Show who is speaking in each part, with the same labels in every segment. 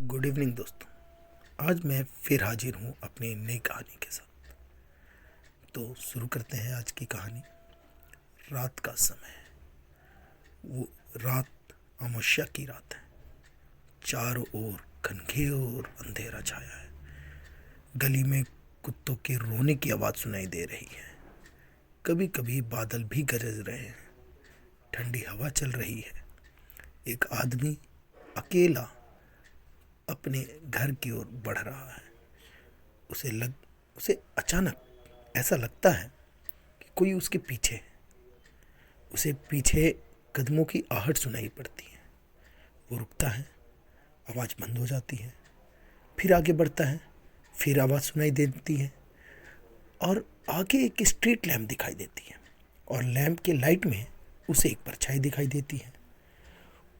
Speaker 1: Good evening दोस्तों। आज मैं फिर हाजिर हूँ अपनी नई कहानी के साथ। तो शुरू करते हैं आज की कहानी। रात का समय है। वो रात अमावस्या की रात है। चारों ओर घनघोर अंधेरा छाया है। गली में कुत्तों के रोने की आवाज़ सुनाई दे रही है। कभी कभी बादल भी गरज रहे हैं। ठंडी हवा चल रही है। एक आदमी अकेला अपने घर की ओर बढ़ रहा है। उसे अचानक ऐसा लगता है कि कोई उसके पीछे है। उसे पीछे कदमों की आहट सुनाई पड़ती है। वो रुकता है, आवाज़ बंद हो जाती है। फिर आगे बढ़ता है, फिर आवाज़ सुनाई देती है और आगे एक स्ट्रीट लैंप दिखाई देती है और लैंप के लाइट में उसे एक परछाई दिखाई देती है।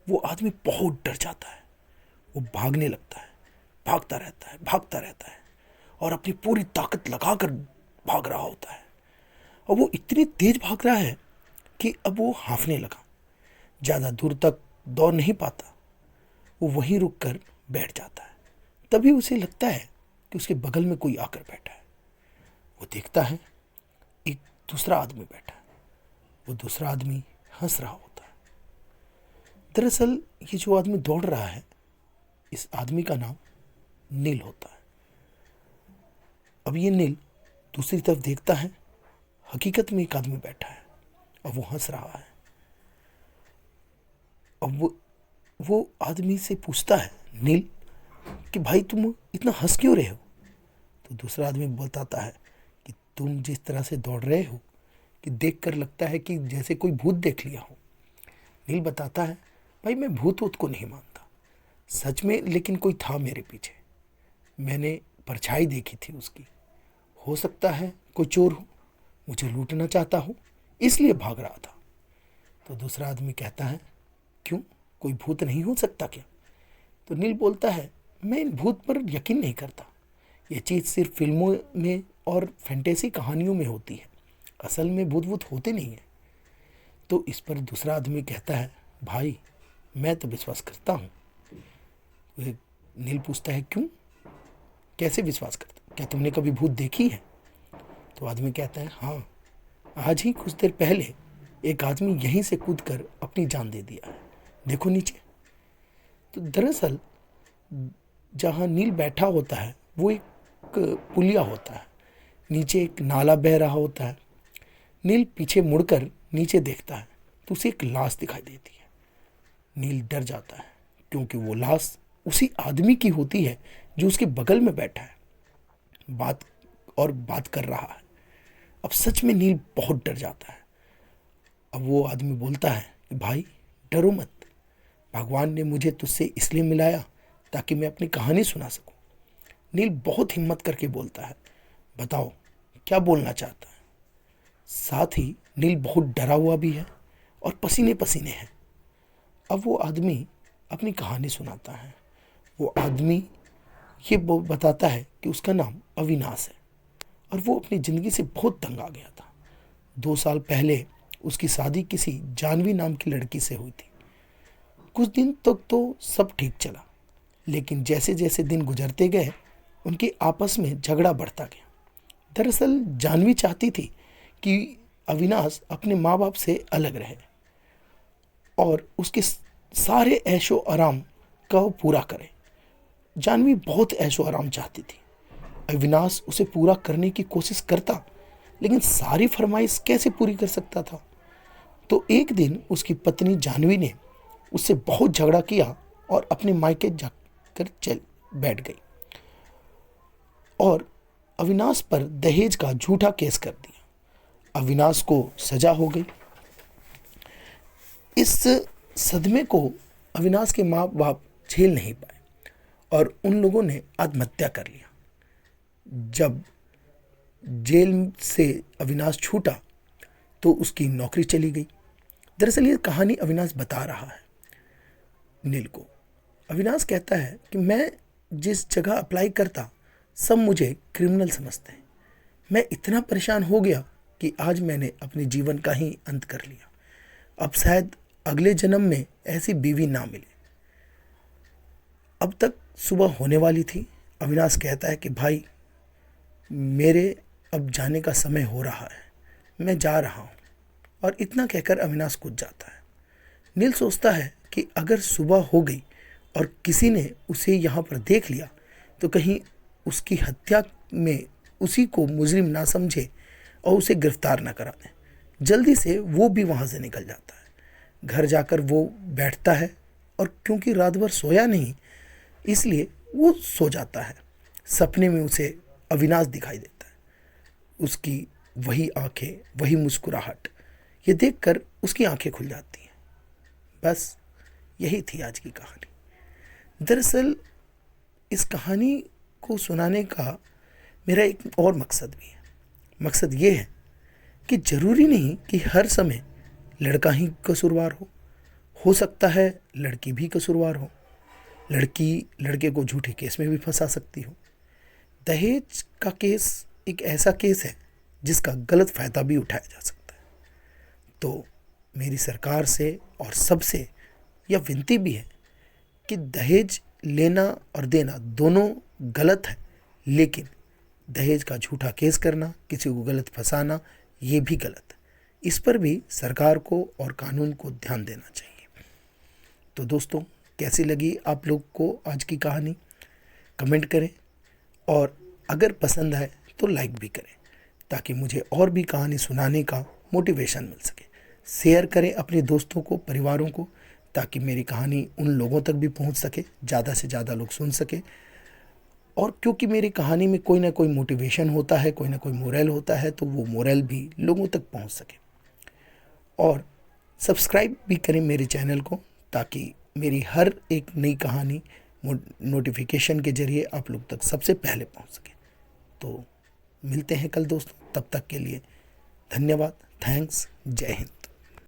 Speaker 1: वो आदमी बहुत डर जाता है। वो भागने लगता है, भागता रहता है और अपनी पूरी ताकत लगाकर भाग रहा होता है। और वो इतनी तेज भाग रहा है कि अब वो हांफने लगा। ज़्यादा दूर तक दौड़ नहीं पाता। वो वहीं रुक कर बैठ जाता है। तभी उसे लगता है कि उसके बगल में कोई आकर बैठा है। वो देखता है, एक दूसरा आदमी बैठा है। वो दूसरा आदमी हंस रहा होता है। दरअसल ये जो आदमी दौड़ रहा है, इस आदमी का नाम नील होता है। अब ये नील दूसरी तरफ देखता है। हकीकत में एक आदमी बैठा है और वो हंस रहा है। अब वो आदमी से पूछता है, नील, कि भाई तुम इतना हंस क्यों रहे हो? तो दूसरा आदमी बताता है कि तुम जिस तरह से दौड़ रहे हो कि देखकर लगता है कि जैसे कोई भूत देख लिया हो। नील बताता है, भाई मैं भूत वूत को नहीं मानता, सच में लेकिन कोई था मेरे पीछे। मैंने परछाई देखी थी उसकी। हो सकता है कोई चोर हो, मुझे लूटना चाहता हो, इसलिए भाग रहा था। तो दूसरा आदमी कहता है, क्यों, कोई भूत नहीं हो सकता क्या? तो नील बोलता है, मैं इन भूत पर यकीन नहीं करता। ये चीज़ सिर्फ फिल्मों में और फैंटेसी कहानियों में होती है। असल में भूत वूत होते नहीं हैं। तो इस पर दूसरा आदमी कहता है, भाई मैं तो विश्वास करता हूँ। नील पूछता है, क्यों, कैसे विश्वास करता, क्या तुमने कभी भूत देखी है? तो आदमी कहता है, हाँ, आज ही कुछ देर पहले एक आदमी यहीं से कूदकर अपनी जान दे दिया है। देखो नीचे। तो दरअसल जहाँ नील बैठा होता है वो एक पुलिया होता है। नीचे एक नाला बह रहा होता है। नील पीछे मुड़कर नीचे देखता है तो उसे एक लाश दिखाई देती है। नील डर जाता है क्योंकि वो लाश उसी आदमी की होती है जो उसके बगल में बैठा है, बात कर रहा है। अब सच में नील बहुत डर जाता है। अब वो आदमी बोलता है कि भाई डरो मत, भगवान ने मुझे तुझसे इसलिए मिलाया ताकि मैं अपनी कहानी सुना सकूं। नील बहुत हिम्मत करके बोलता है, बताओ क्या बोलना चाहता है। साथ ही नील बहुत डरा हुआ भी है और पसीने पसीने है। अब वो आदमी अपनी कहानी सुनाता है। वो आदमी ये बताता है कि उसका नाम अविनाश है और वो अपनी ज़िंदगी से बहुत तंग आ गया था। 2 साल पहले उसकी शादी किसी जानवी नाम की लड़की से हुई थी। कुछ दिन तक तो सब ठीक चला, लेकिन जैसे जैसे दिन गुजरते गए उनके आपस में झगड़ा बढ़ता गया। दरअसल जानवी चाहती थी कि अविनाश अपने माँ बाप से अलग रहे और उसके सारे ऐशो आराम का वो पूरा करे। जानवी बहुत ऐशो आराम चाहती थी। अविनाश उसे पूरा करने की कोशिश करता, लेकिन सारी फरमाइश कैसे पूरी कर सकता था। तो एक दिन उसकी पत्नी जानवी ने उससे बहुत झगड़ा किया और अपने मायके जाकर चल बैठ गई और अविनाश पर दहेज का झूठा केस कर दिया। अविनाश को सजा हो गई। इस सदमे को अविनाश के माँ बाप झेल नहीं पाए और उन लोगों ने आत्महत्या कर लिया। जब जेल से अविनाश छूटा तो उसकी नौकरी चली गई। दरअसल ये कहानी अविनाश बता रहा है नील को। अविनाश कहता है कि मैं जिस जगह अप्लाई करता सब मुझे क्रिमिनल समझते हैं। मैं इतना परेशान हो गया कि आज मैंने अपने जीवन का ही अंत कर लिया। अब शायद अगले जन्म में ऐसी बीवी ना मिले। अब तक सुबह होने वाली थी। अविनाश कहता है कि भाई मेरे अब जाने का समय हो रहा है, मैं जा रहा हूँ। और इतना कहकर अविनाश कूद जाता है। नील सोचता है कि अगर सुबह हो गई और किसी ने उसे यहाँ पर देख लिया तो कहीं उसकी हत्या में उसी को मुजरिम ना समझे और उसे गिरफ्तार ना करा दें। जल्दी से वो भी वहाँ से निकल जाता है। घर जाकर वो बैठता है और क्योंकि रात भर सोया नहीं इसलिए वो सो जाता है। सपने में उसे अविनाश दिखाई देता है, उसकी वही आंखें, वही मुस्कुराहट। ये देखकर उसकी आंखें खुल जाती हैं। बस यही थी आज की कहानी। दरअसल इस कहानी को सुनाने का मेरा एक और मकसद भी है। मकसद ये है कि ज़रूरी नहीं कि हर समय लड़का ही कसूरवार हो सकता है लड़की भी कसूरवार हो। लड़की लड़के को झूठे केस में भी फंसा सकती हो। दहेज का केस एक ऐसा केस है जिसका गलत फ़ायदा भी उठाया जा सकता है। तो मेरी सरकार से और सबसे यह विनती भी है कि दहेज लेना और देना दोनों गलत है, लेकिन दहेज का झूठा केस करना, किसी को गलत फंसाना, ये भी गलत है। इस पर भी सरकार को और कानून को ध्यान देना चाहिए। तो दोस्तों, कैसी लगी आप लोग को आज की कहानी? कमेंट करें और अगर पसंद आए तो लाइक भी करें ताकि मुझे और भी कहानी सुनाने का मोटिवेशन मिल सके। शेयर करें अपने दोस्तों को, परिवारों को, ताकि मेरी कहानी उन लोगों तक भी पहुंच सके, ज़्यादा से ज़्यादा लोग सुन सके। और क्योंकि मेरी कहानी में कोई ना कोई मोटिवेशन होता है, कोई ना कोई मोरल होता है, तो वो मोरल भी लोगों तक पहुंच सके। और सब्सक्राइब भी करें मेरे चैनल को ताकि मेरी हर एक नई कहानी नोटिफिकेशन के ज़रिए आप लोग तक सबसे पहले पहुंच सके। तो मिलते हैं कल दोस्तों, तब तक के लिए धन्यवाद। थैंक्स। जय हिंद।